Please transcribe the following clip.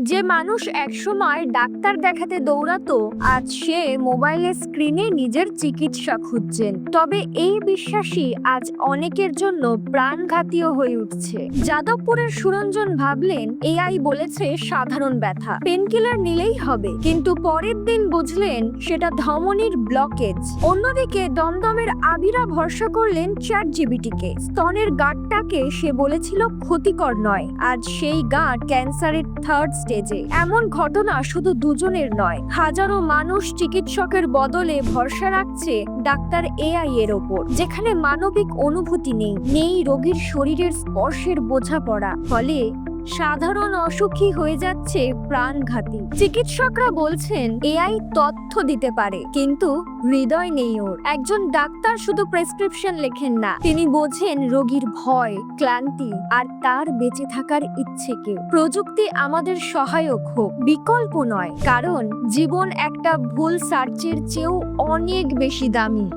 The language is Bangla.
যে মানুষ একসময় ডাক্তার দেখাতে দৌড়াতো, আজ সে মোবাইলের স্ক্রিনে নিজের চিকিৎসা খুঁজছেন। তবে এই বিশ্বাসই আজ অনেকের জন্য প্রাণঘাতীয় হয়ে উঠছে। যাদবপুরের সুরঞ্জন ভাবলেন এআই বলেছে সাধারণ ব্যথা, পেনকিলার নিলেই হবে, কিন্তু পরের দিন বুঝলেন সেটা ধমনীর ব্লকেজ। অন্যদিকে দমদমের আবিরা ভরসা করলেন চ্যাটজিপিটিকে। স্তনের গাঁটটাকে সে বলেছিল ক্ষতিকর নয়, আজ সেই গাঁট ক্যান্সারের থার্ড স্টেজে। এমন ঘটনা শুধু দুজনের নয়, হাজারো মানুষ চিকিৎসকের বদলে ভরসা রাখছে ডাক্তার এআই এর ওপর, যেখানে মানবিক অনুভূতি নেই রোগীর শরীরের স্পর্শের বোঝাপড়া। ফলে সাধারণ অসুখী হয়ে যাচ্ছে প্রাণঘাতী। চিকিৎসকরা বলছেন এআই তথ্য দিতে পারে, কিন্তু হৃদয় নেই ওর। একজন ডাক্তার শুধু প্রেসক্রিপশন লেখেন না, তিনি বোঝেন রোগীর ভয়, ক্লান্তি আর তার বেঁচে থাকার ইচ্ছেকে। প্রযুক্তি আমাদের সহায়ক হোক, বিকল্প নয়, কারণ জীবন একটা ভুল সার্চের চেয়েও অনেক বেশি দামি।